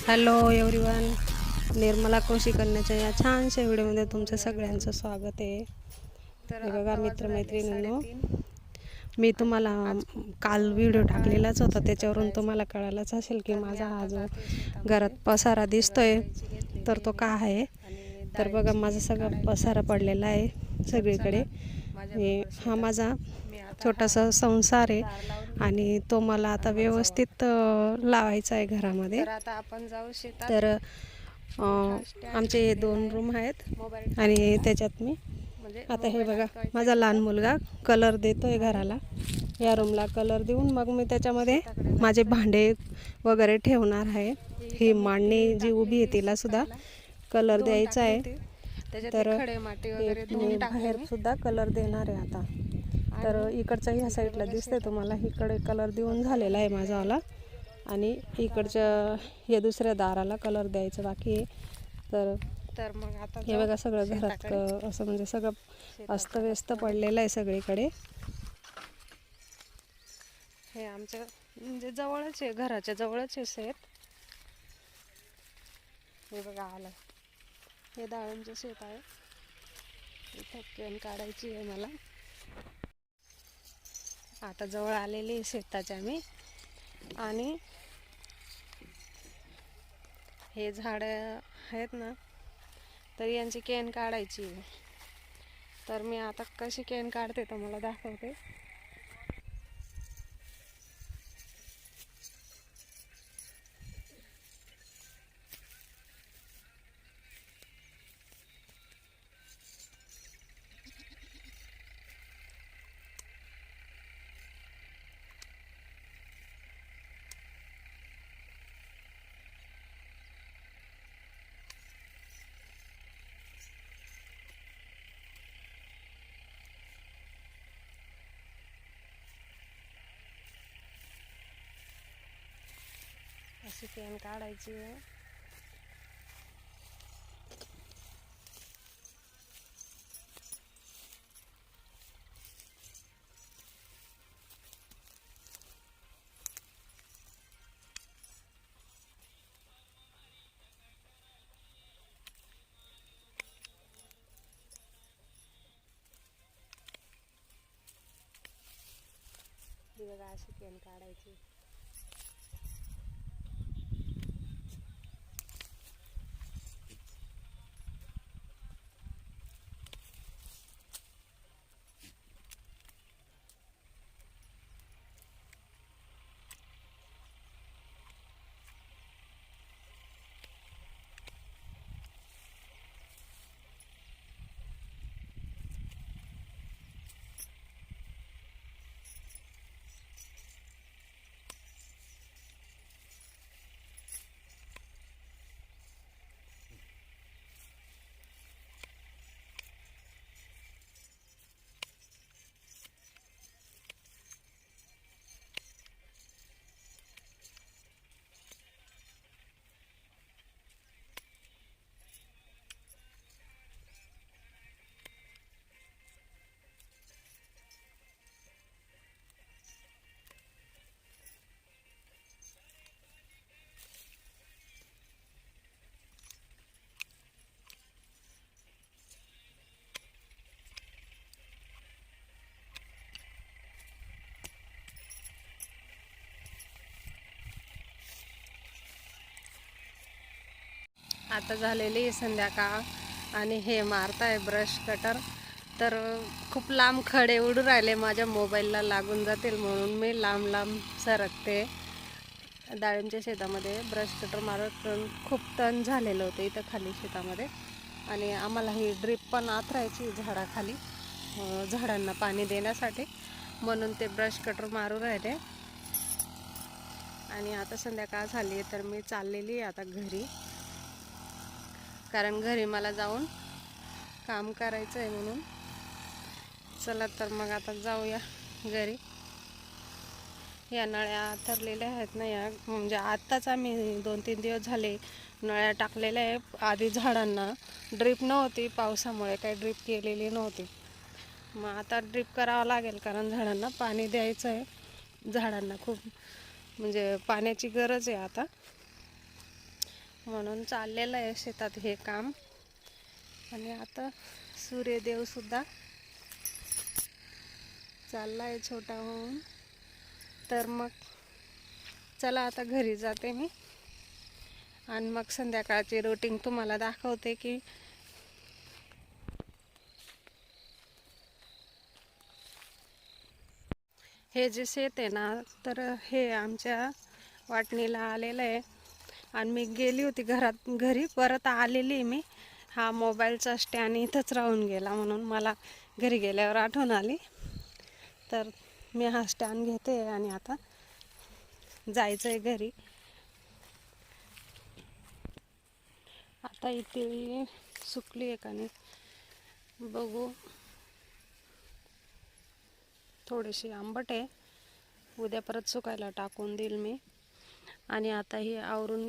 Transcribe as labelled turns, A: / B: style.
A: Hello everyone, Nirmala कृषी कन्याच्या या छानशा व्हिडिओमध्ये तुमचं सगळ्यांचं स्वागत आहे. हे बघा मित्रमैत्रिणींनो, मी तुम्हाला काल व्हिडिओ टाकलेलाच होता, त्याच्यावरून तुम्हाला कळालंच असेल की माझा हा जो घरात पसारा दिसतोय तर तो का आहे. तर बघा माझा सगळा पसारा पडलेला आहे सगळीकडे. हा माझा छोटासा संसार आहे आणि तो मला आता व्यवस्थित लावायचा आहे घरामध्ये.
B: तर आता आपण जाऊ शेतात.
A: तर आमचे 2 रूम आहेत आणि त्याच्यात मी आता हे बघा माझा लहान मुलगा कलर देतोय घराला. या रूमला कलर देऊन मग मी त्याच्यामध्ये माझे भांडे वगैरे ठेवणार आहे. ही मांडणी जी उभी आहे तिला सुद्धा कलर द्यायचा आहे. तर मी बाहेर सुद्धा कलर देणार आहे आता. तर इकडच्या ह्या साईडला दिसते तुम्हाला, इकडे कलर देऊन झालेला आहे माझावाला आणि इकडच्या या दुसऱ्या दाराला कलर द्यायचं बाकी आहे. तर
B: मग आता
A: हे बघा सगळं घरात असं म्हणजे सगळं अस्तव्यस्त पडलेलं आहे सगळीकडे.
B: हे आमचं म्हणजे जवळच आहे, घराच्या जवळच आहे शेत. हे बघा आलं, हे डाळिंबचं शेत आहे. इथं केन काढायची आहे मला. आता जवळ आलेली आहे शेताच्या मी. आणि हे झाड आहेत ना, तर यांची केन काढायची आहे. तर मी आता कशी केन काढते तर मला दाखवते. अशी केन काढायची आहे. बघा अशी केन काढायची. आता झालेली आहे संध्याकाळ आणि हे मारताय ब्रश कटर. तर खूप लांब खडे उडू राहिले, माझ्या मोबाईलला लागून जातील म्हणून मी लांब लांब सरकते. डाळिंबच्या शेतामध्ये ब्रश कटर मारत खूप तण झालेलं होतं इथं खाली शेतामध्ये. आणि आम्हाला ही ड्रीप पण आथरायची झाडाखाली झाडांना पाणी देण्यासाठी, म्हणून ते ब्रश कटर मारू राहिले. आणि आता संध्याकाळ झाली आहे तर मी चाललेली आहे आता घरी, कारण घरी मला जाऊन काम करायचं आहे म्हणून. चला तर मग आता जाऊया घरी. या नळ्या आथरलेल्या आहेत ना, या म्हणजे आत्ताच आम्ही 2-3 दिवस झाले नळ्या टाकलेल्या आहे. आधी झाडांना ड्रीप नव्हती, पावसामुळे काही ड्रीप केलेली नव्हती. मग आता ड्रीप करावं लागेल, कारण झाडांना पाणी द्यायचं आहे. झाडांना खूप म्हणजे पाण्याची गरज आहे आता. म्हणून चाललेलं आहे शेतात हे काम. आणि आता सूर्यदेव सुद्धा चाललाय छोटा होऊन. तर मग चला आता घरी जाते मी आणि मग संध्याकाळची रुटीन तुम्हाला दाखवते की हे जे शेत आहे ना, तर हे आमच्या वाटणीला आलेलं आहे. आणि मी गेली होती घरी परत आलेली मी. हा मोबाईलचा स्टँड इथंच राहून गेला म्हणून मला घरी गेल्यावर आठवण आली. तर मी हा स्टँड घेते आणि आता जायचं आहे घरी. आता इथे सुकली आहे का नाही बघू. थोडीशी आंबट आहे, उद्या परत सुकायला टाकून देईल मी. आणि आता ही आवरून